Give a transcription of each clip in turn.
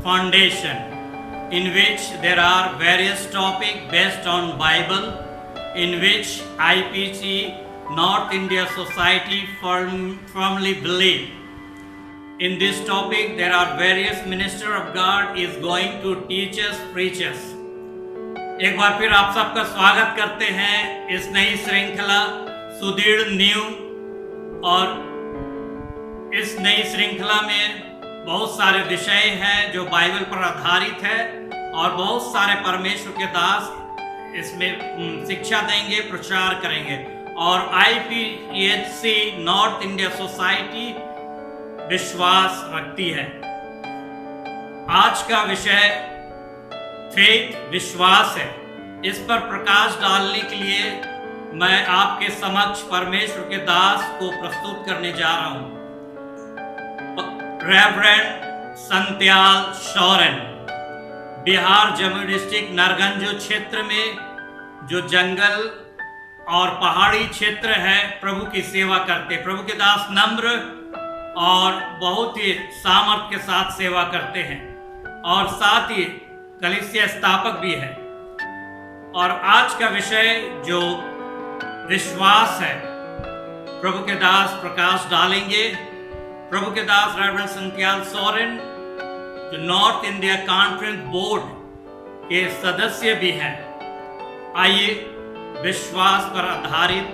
foundation in which there are various topics based on Bible, in which IPC North India Society firmly believe. In this topic there are various minister of God is going to teach us, preach us. एक बार फिर आप सबका स्वागत करते हैं इस नई श्रृंखला सुदृढ़ नींव, और इस नई श्रृंखला में बहुत सारे विषय हैं जो बाइबल पर आधारित है, और बहुत सारे परमेश्वर के दास इसमें शिक्षा देंगे, प्रचार करेंगे। और IPC नॉर्थ इंडिया सोसाइटी विश्वास रखती है। आज का विषय फेथ, विश्वास है। इस पर प्रकाश डालने के लिए मैं आपके समक्ष परमेश्वर के दास को प्रस्तुत करने जा रहा हूं, रेवरेंड संत्याल शौरन। बिहार जमुई डिस्ट्रिक्ट नरगंजो क्षेत्र में जो जंगल और पहाड़ी क्षेत्र है, प्रभु की सेवा करते। प्रभु के दास नम्र और बहुत ही सामर्थ्य के साथ सेवा करते हैं, और साथ ही कलीसिया स्थापक भी है। और आज का विषय जो विश्वास है, प्रभु के दास प्रकाश डालेंगे। प्रभु के दास रेवरेंड संत्याल शौरन जो नॉर्थ इंडिया कॉन्फ्रेंस बोर्ड के सदस्य भी हैं। आइए विश्वास पर आधारित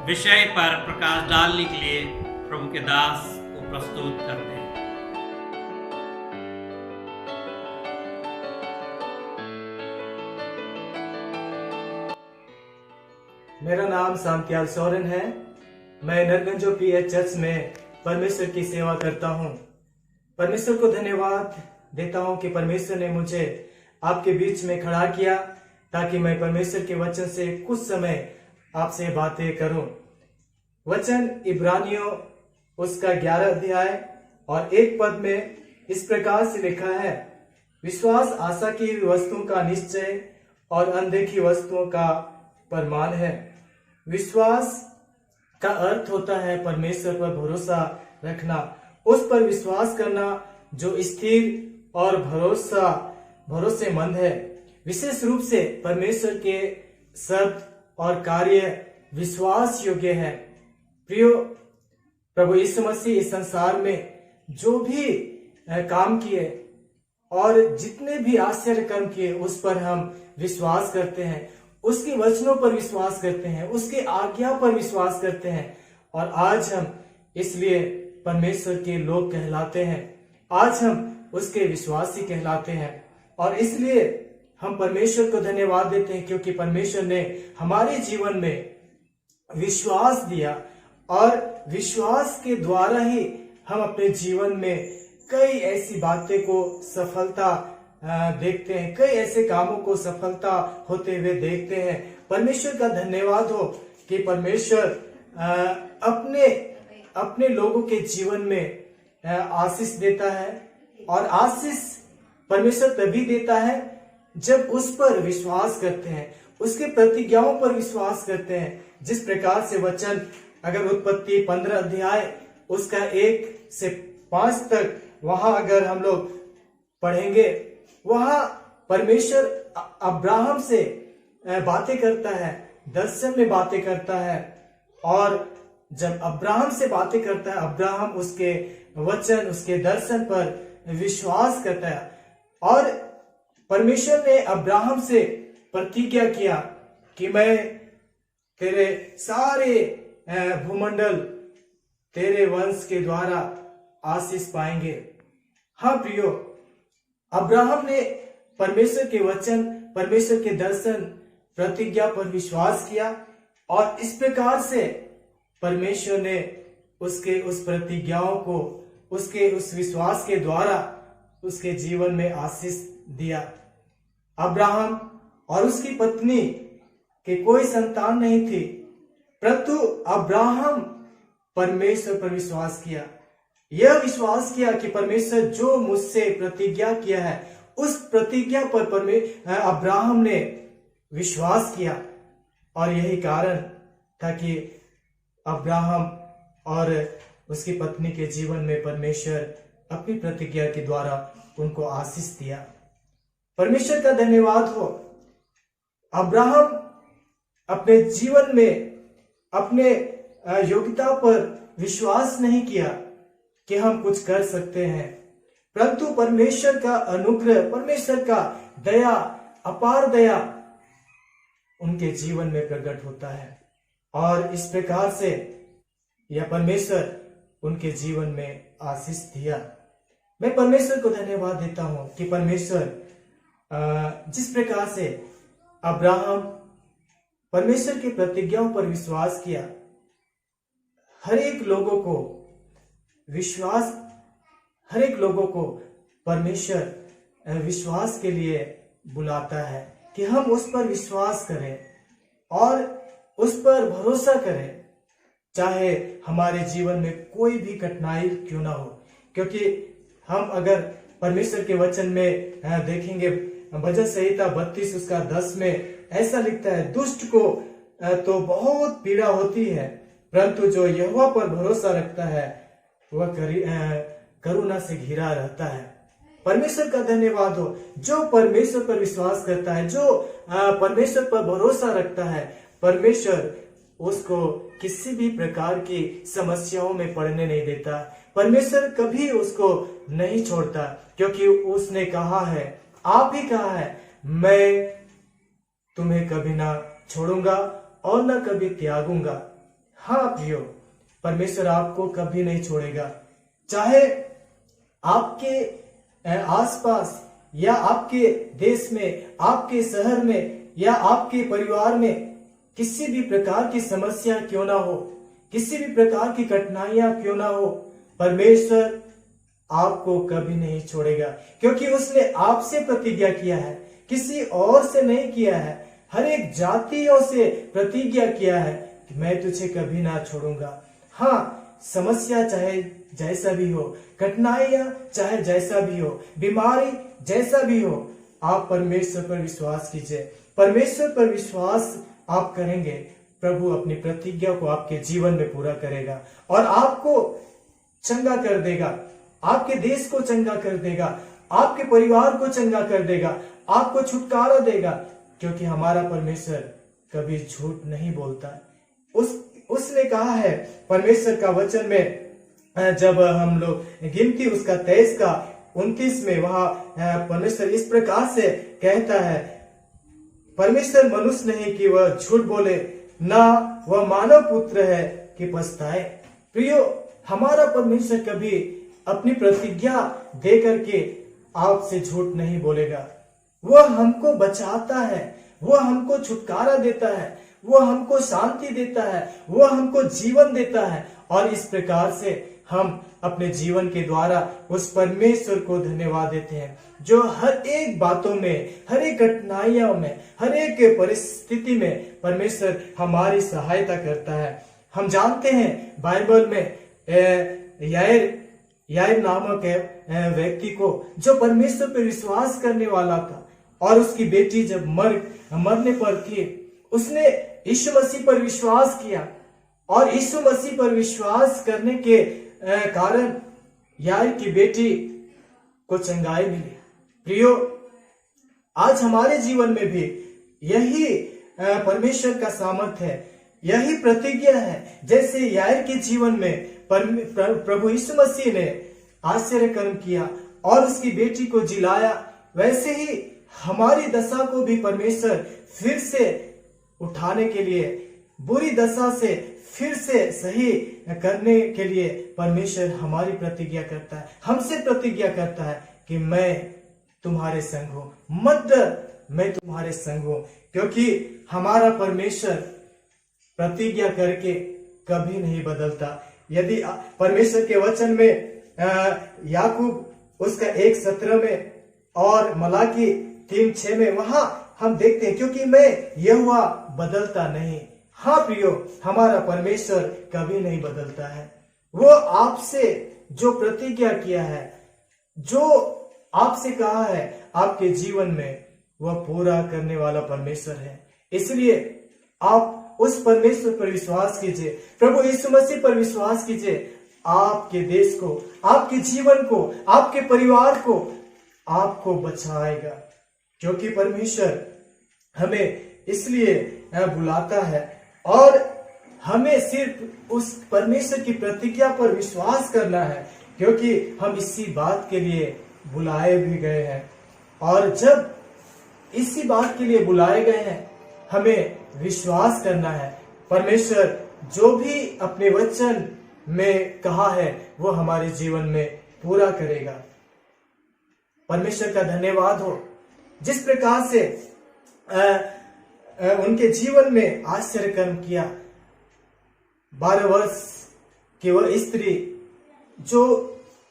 विषय पर प्रकाश डालने के लिए प्रभु के दास को प्रस्तुत करते हैं। मेरा नाम संत्याल शौरन है। मैं नरगंजो PH चर्च में परमेश्वर की सेवा करता हूँ। परमेश्वर को धन्यवाद देता हूँ कि परमेश्वर ने मुझे आपके बीच में खड़ा किया ताकि मैं परमेश्वर के वचन से कुछ समय आपसे बातें करूं। वचन इब्रानियों उसका 11 अध्याय और 1 पद में इस प्रकार से लिखा है, विश्वास आशा की वस्तुओं का निश्चय और अनदेखी वस्तुओं का प्रमाण है। विश्वास का अर्थ होता है परमेश्वर पर भरोसा रखना, उस पर विश्वास करना जो स्थिर और भरोसेमंद है। विशेष रूप से परमेश्वर के शब्द और कार्य विश्वास योग्य है। प्रियो, प्रभु यीशु मसीह इस संसार में जो भी काम किए और जितने भी आश्चर्य कर्म किए उस पर हम विश्वास करते हैं, उसके वचनों पर विश्वास करते हैं, उसके आज्ञा पर विश्वास करते हैं, और आज हम इसलिए परमेश्वर के लोग कहलाते हैं। आज हम उसके विश्वासी कहलाते हैं, और इसलिए हम परमेश्वर को धन्यवाद देते हैं क्योंकि परमेश्वर ने हमारे जीवन में विश्वास दिया, और विश्वास के द्वारा ही हम अपने जीवन में कई ऐसी बातें को सफलता देखते हैं, कई ऐसे कामों को सफलता होते हुए देखते हैं। परमेश्वर का धन्यवाद हो कि परमेश्वर अपने लोगों के जीवन में आशीष देता है, और आशीष परमेश्वर तभी देता है जब उस पर विश्वास करते हैं, उसके प्रतिज्ञाओं पर विश्वास करते हैं। जिस प्रकार से वचन अगर उत्पत्ति 15 अध्याय उसका 1 से 5 तक वहां अगर हम लोग पढ़ेंगे, वहां परमेश्वर अब्राहम से बातें करता है, दर्शन में बातें करता है, और जब अब्राहम से बातें करता है, अब्राहम उसके वचन, उसके दर्शन पर विश्वास करता है। और परमेश्वर ने अब्राहम से प्रतिज्ञा किया कि मैं तेरे सारे भूमंडल तेरे वंश के द्वारा आशीष पाएंगे। हाँ प्रियो, अब्राहम ने परमेश्वर के वचन, परमेश्वर के दर्शन, प्रतिज्ञा पर विश्वास किया, और इस प्रकार से परमेश्वर ने उसके उस प्रतिज्ञाओं को, उसके उस विश्वास के द्वारा उसके जीवन में आशीष दिया। अब्राहम और उसकी पत्नी के कोई संतान नहीं थी, परंतु अब्राहम परमेश्वर पर विश्वास किया। यह विश्वास किया कि परमेश्वर जो मुझसे प्रतिज्ञा किया है, उस प्रतिज्ञा पर अब्राहम ने विश्वास किया, और यही कारण था कि अब्राहम और उसकी पत्नी के जीवन में परमेश्वर अपनी प्रतिज्ञा के द्वारा उनको आशीष दिया। परमेश्वर का धन्यवाद हो। अब्राहम अपने जीवन में अपने योग्यता पर विश्वास नहीं किया कि हम कुछ कर सकते हैं, परंतु परमेश्वर का अनुग्रह, परमेश्वर का दया, अपार दया उनके जीवन में प्रकट होता है और इस प्रकार से यह परमेश्वर उनके जीवन में आशीष दिया। मैं परमेश्वर को धन्यवाद देता हूं कि परमेश्वर जिस प्रकार से अब्राहम परमेश्वर की प्रतिज्ञाओं पर विश्वास किया, हर एक लोगों को परमेश्वर विश्वास के लिए बुलाता है कि हम उस पर विश्वास करें और उस पर भरोसा करें, चाहे हमारे जीवन में कोई भी कठिनाई क्यों ना हो। क्योंकि हम अगर परमेश्वर के वचन में देखेंगे, भजन संहिता 32 उसका 10 में ऐसा लिखता है, दुष्ट को तो बहुत पीड़ा होती है, परंतु जो यहोवा पर भरोसा रखता है वह करुणा से घिरा रहता है। परमेश्वर का धन्यवाद हो। जो परमेश्वर पर विश्वास करता है, जो परमेश्वर पर भरोसा रखता है, परमेश्वर उसको किसी भी प्रकार की समस्याओं में पड़ने नहीं देता। परमेश्वर कभी उसको नहीं छोड़ता, क्योंकि उसने कहा है, आप ही कहा है, मैं तुम्हें कभी ना छोड़ूंगा और ना कभी त्यागूंगा। हाँ प्रियो, परमेश्वर आपको कभी नहीं छोड़ेगा। चाहे आपके आसपास या आपके देश में, आपके शहर में या आपके परिवार में किसी भी प्रकार की समस्या क्यों ना हो, किसी भी प्रकार की कठिनाइयां क्यों ना हो, परमेश्वर आपको कभी नहीं छोड़ेगा, क्योंकि उसने आपसे प्रतिज्ञा किया है, किसी और से नहीं किया है। हर एक जातियों से प्रतिज्ञा किया है कि मैं तुझे कभी ना छोड़ूंगा। हाँ, समस्या चाहे जैसा भी हो, कठिनाइयां चाहे जैसा भी हो, बीमारी जैसा भी हो, आप परमेश्वर पर विश्वास कीजिए। परमेश्वर पर विश्वास आप करेंगे, प्रभु अपनी प्रतिज्ञा को आपके जीवन में पूरा करेगा और आपको चंगा कर देगा, आपके देश को चंगा कर देगा, आपके परिवार को चंगा कर देगा, आपको छुटकारा देगा, क्योंकि हमारा परमेश्वर कभी झूठ नहीं बोलता। उसने कहा है परमेश्वर का वचन में, जब हम लोग गिनती उसका 23 का 29 में, वहां परमेश्वर इस प्रकार से कहता है, परमेश्वर मनुष्य नहीं कि वह झूठ बोले, ना वह मानव पुत्र है कि पछताए। प्रियो, हमारा परमेश्वर कभी अपनी प्रतिज्ञा दे करके आपसे झूठ नहीं बोलेगा। वह हमको बचाता है, वह हमको छुटकारा देता है, वह हमको शांति देता है, वह हमको जीवन देता है और इस प्रकार से हम अपने जीवन के द्वारा उस परमेश्वर को धन्यवाद देते हैं, जो हर एक बातों में, हर एक कठिनाइयों में, हर एक परिस्थिति में परमेश्वर हमारी सहायता करता है। हम जानते हैं बाइबल में याईर नामक व्यक्ति को, जो परमेश्वर पर विश्वास करने वाला था और उसकी बेटी जब मरने पर थी, उसने यीशु मसीह पर विश्वास किया और यीशु मसीह पर विश्वास करने के कारण याईर की बेटी को चंगाई मिली। प्रियो, आज हमारे जीवन में भी यही परमेश्वर का सामर्थ्य है, यही प्रतिज्ञा है। जैसे याईर के जीवन में प्रभु यीशु मसीह ने आश्चर्य कर्म किया और उसकी बेटी को जिलाया, वैसे ही हमारी दशा को भी परमेश्वर फिर से उठाने के लिए, बुरी दशा से फिर से सही करने के लिए परमेश्वर हमारी प्रतिज्ञा करता है, हमसे प्रतिज्ञा करता है कि मैं तुम्हारे संग हूं, मत डर, मैं तुम्हारे संग हूं। क्योंकि हमारा परमेश्वर प्रतिज्ञा करके कभी नहीं बदलता। यदि परमेश्वर के वचन में याकूब उसका 1:17 में और मलाकी 3:6 में, वहां हम देखते हैं, क्योंकि मैं यहोवा बदलता नहीं। हाँ प्रियो, हमारा परमेश्वर कभी नहीं बदलता है। वो आपसे जो प्रतिज्ञा किया है, जो आपसे कहा है आपके जीवन में, वह पूरा करने वाला परमेश्वर है। इसलिए आप उस परमेश्वर पर विश्वास कीजिए, प्रभु यीशु मसीह पर विश्वास कीजिए। आपके देश को, आपके जीवन को, आपके परिवार को आपको बचाएगा, क्योंकि परमेश्वर हमें इसलिए बुलाता है और हमें सिर्फ उस परमेश्वर की प्रतिज्ञा पर विश्वास करना है, क्योंकि हम इसी बात के लिए बुलाए भी गए हैं। और जब इसी बात के लिए बुलाए गए हैं, हमें विश्वास करना है। परमेश्वर जो भी अपने वचन में कहा है वो हमारे जीवन में पूरा करेगा। परमेश्वर का धन्यवाद हो, जिस प्रकार से उनके जीवन में आश्चर्य कर्म किया। 12 वर्ष की वह स्त्री जो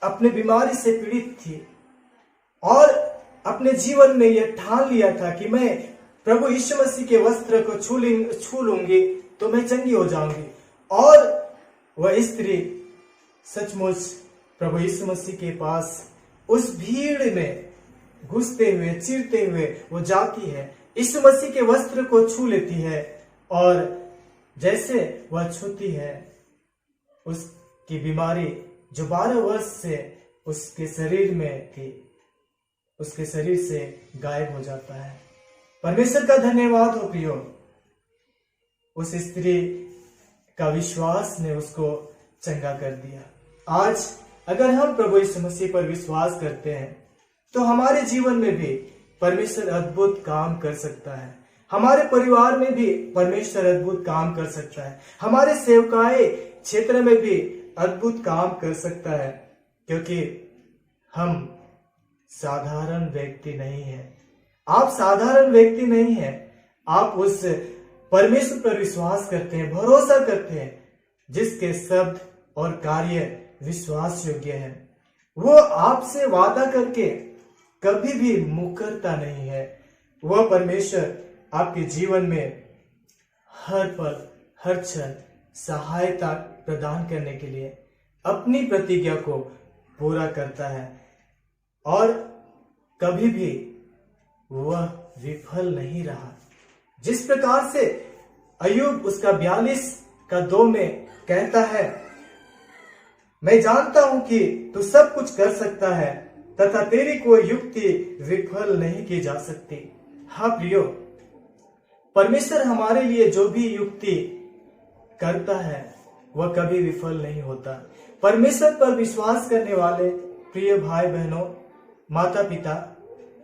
अपने बीमारी से पीड़ित थी और अपने जीवन में यह ठान लिया था कि मैं प्रभु यीशु मसीह के वस्त्र को छू लूंगी तो मैं चंगी हो जाऊंगी, और वह स्त्री सचमुच प्रभु यीशु मसीह के पास उस भीड़ में घुसते हुए चीरते हुए वो जाती है, यीशु मसीह के वस्त्र को छू लेती है, और जैसे वह छूती है उसकी बीमारी जो 12 वर्ष से उसके शरीर में थी, उसके शरीर से गायब हो जाता है। परमेश्वर का धन्यवाद हो प्रियो, उस स्त्री का विश्वास ने उसको चंगा कर दिया। आज अगर हम प्रभु यीशु मसीह पर विश्वास करते हैं तो हमारे जीवन में भी परमेश्वर अद्भुत काम कर सकता है, हमारे परिवार में भी परमेश्वर अद्भुत काम कर सकता है, हमारे सेवकाई क्षेत्र में भी अद्भुत काम कर सकता है, क्योंकि हम साधारण व्यक्ति नहीं है। आप साधारण व्यक्ति नहीं है, आप उस परमेश्वर पर विश्वास करते हैं, भरोसा करते हैं, जिसके शब्द और कार्य विश्वास योग्य है। वो आपसे वादा करके कभी भी मुकरता नहीं है। वह परमेश्वर आपके जीवन में हर पल हर क्षण सहायता प्रदान करने के लिए अपनी प्रतिज्ञा को पूरा करता है, और कभी भी वह विफल नहीं रहा। जिस प्रकार से अय्यूब उसका 42:2 में कहता है, मैं जानता हूं कि तू सब कुछ कर सकता है तथा तेरी कोई युक्ति विफल नहीं की जा सकती। हाँ प्रियो, परमेश्वर हमारे लिए जो भी युक्ति करता है वह कभी विफल नहीं होता। परमेश्वर पर विश्वास करने वाले प्रिय भाई बहनों, माता पिता,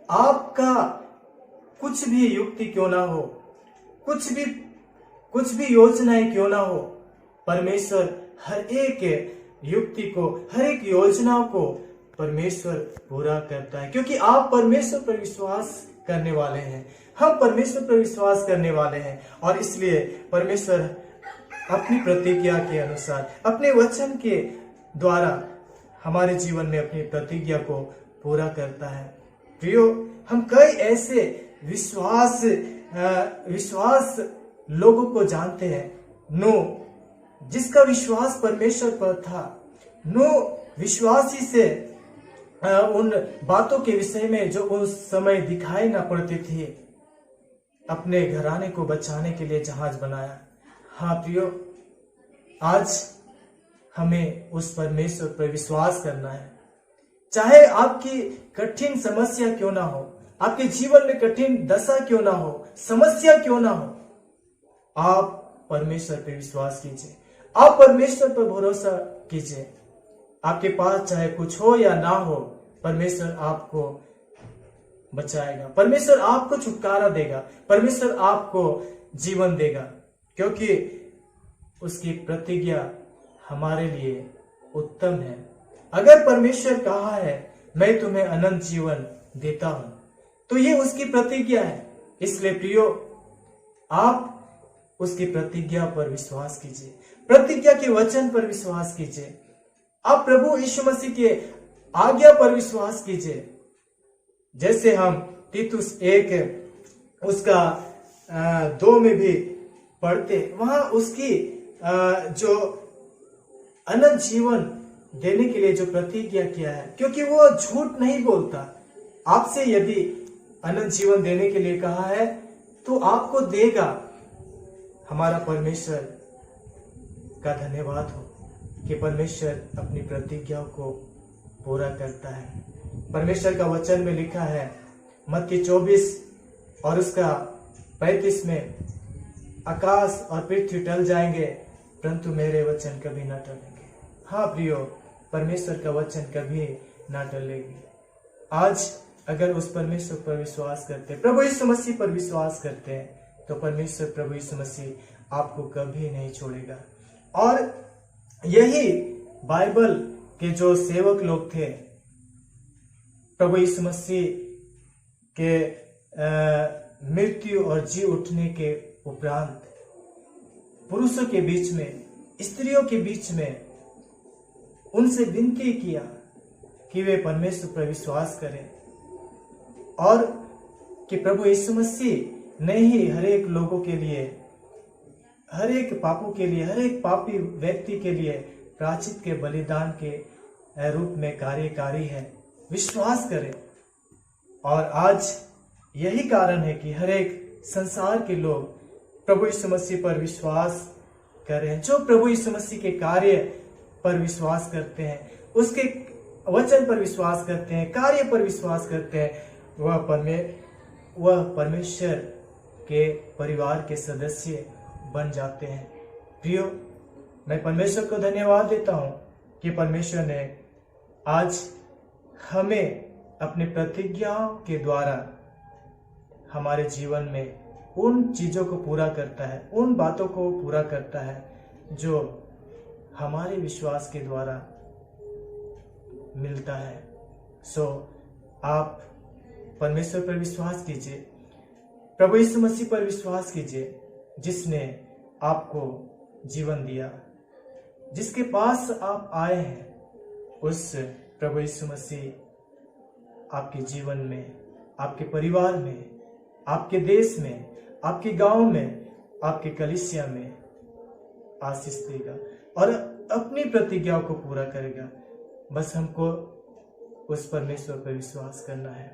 आपका कुछ भी युक्ति क्यों ना हो, कुछ भी योजनाएं क्यों ना हो, परमेश्वर हर एक युक्ति को, हर एक योजना को परमेश्वर पूरा करता है, क्योंकि आप परमेश्वर पर विश्वास करने वाले हैं, हम परमेश्वर पर विश्वास करने वाले हैं, और इसलिए परमेश्वर अपनी प्रतिज्ञा के अनुसार, अपने वचन के द्वारा हमारे जीवन में अपनी प्रतिज्ञा को पूरा करता है। प्रियो, हम कई ऐसे विश्वास लोगों को जानते हैं। नूह, जिसका विश्वास परमेश्वर पर था, नूह विश्वासी से उन बातों के विषय में जो उस समय दिखाई ना पड़ती थी, अपने घराने को बचाने के लिए जहाज बनाया। हाँ प्रियो, आज हमें उस परमेश्वर पर विश्वास करना है। चाहे आपकी कठिन समस्या क्यों ना हो, आपके जीवन में कठिन दशा क्यों ना हो, समस्या क्यों ना हो, आप परमेश्वर पर विश्वास कीजिए, आप परमेश्वर पर भरोसा कीजिए। आपके पास चाहे कुछ हो या ना हो, परमेश्वर आपको बचाएगा, परमेश्वर आपको छुटकारा देगा, परमेश्वर आपको जीवन देगा, क्योंकि उसकी प्रतिज्ञा हमारे लिए उत्तम है। अगर परमेश्वर कहा है मैं तुम्हें अनंत जीवन देता हूं, तो ये उसकी प्रतिज्ञा है। इसलिए प्रियो, आप उसकी प्रतिज्ञा पर विश्वास कीजिए, प्रतिज्ञा के वचन पर विश्वास कीजिए, आप प्रभु यीशु मसीह के आज्ञा पर विश्वास कीजिए। जैसे हम तीतुस 1 उसका 2 में भी पढ़ते, वहां उसकी जो अनंत जीवन देने के लिए जो प्रतिज्ञा किया है, क्योंकि वो झूठ नहीं बोलता। आपसे यदि अनंत जीवन देने के लिए कहा है तो आपको देगा। हमारा परमेश्वर का धन्यवाद हो कि परमेश्वर अपनी प्रतिज्ञा को पूरा करता है। परमेश्वर का वचन में लिखा है मत्ती 24 और उसका 35 में, आकाश और पृथ्वी टल जाएंगे परंतु मेरे वचन कभी ना टलेंगे। हाँ प्रियो, परमेश्वर का वचन कभी ना टलेगी। आज अगर उस परमेश्वर पर विश्वास करते हैं, प्रभु यीशु मसीह पर विश्वास करते हैं, तो परमेश्वर प्रभु यीशु मसीह आपको कभी नहीं छोड़ेगा। और यही बाइबल के जो सेवक लोग थे, प्रभु यीशु मसीह के मृत्यु और जी उठने के उपरांत पुरुषों के बीच में, स्त्रियों के बीच में उनसे विनती किया कि वे परमेश्वर पर विश्वास करें और कि प्रभु यीशु मसीह ने ही हर एक लोगों के लिए, हर एक पापों के लिए, हर एक पापी व्यक्ति के लिए प्रायश्चित के बलिदान के रूप में कार्यकारी है। विश्वास करें। और आज यही कारण है कि हर एक संसार के लोग प्रभु यीशु मसीह पर विश्वास करें। जो प्रभु यीशु मसीह के कार्य पर विश्वास करते हैं, उसके वचन पर विश्वास करते हैं, कार्य पर विश्वास करते हैं, वह परमेश्वर के परिवार के सदस्य बन जाते हैं। प्रियो, मैं परमेश्वर को धन्यवाद देता हूं कि परमेश्वर ने आज हमें अपनी प्रतिज्ञाओं के द्वारा हमारे जीवन में उन चीजों को पूरा करता है, उन बातों को पूरा करता है जो हमारे विश्वास के द्वारा मिलता है। सो आप परमेश्वर पर विश्वास कीजिए, प्रभु यीशु मसीह पर विश्वास कीजिए, जिसने आपको जीवन दिया, जिसके पास आप आए हैं। उस प्रभु यीशु मसीह आपके जीवन में, आपके परिवार में, आपके देश में, आपके गांव में, आपके कलीसिया में आशीष देगा और अपनी प्रतिज्ञाओं को पूरा करेगा। बस हमको उस परमेश्वर पर विश्वास करना है,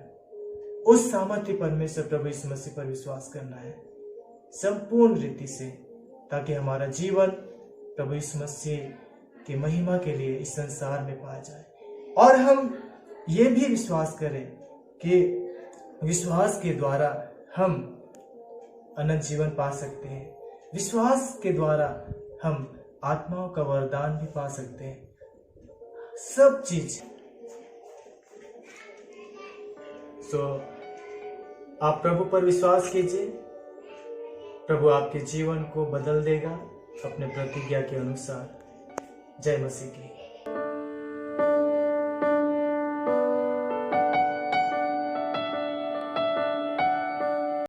उस सामर्थ्य परमेश्वर प्रभु यीशु मसीह पर विश्वास करना है संपूर्ण रीति से, ताकि हमारा जीवन प्रभु यीशु मसीह की महिमा के लिए इस संसार में पाया जाए। और हम ये भी विश्वास करें कि विश्वास के द्वारा हम अनंत जीवन पा सकते हैं, विश्वास के द्वारा हम आत्माओं का वरदान भी पा सकते हैं। सब चीज आप प्रभु पर विश्वास कीजिए, प्रभु आपके जीवन को बदल देगा अपने प्रतिज्ञा के अनुसार। जय मसीह की।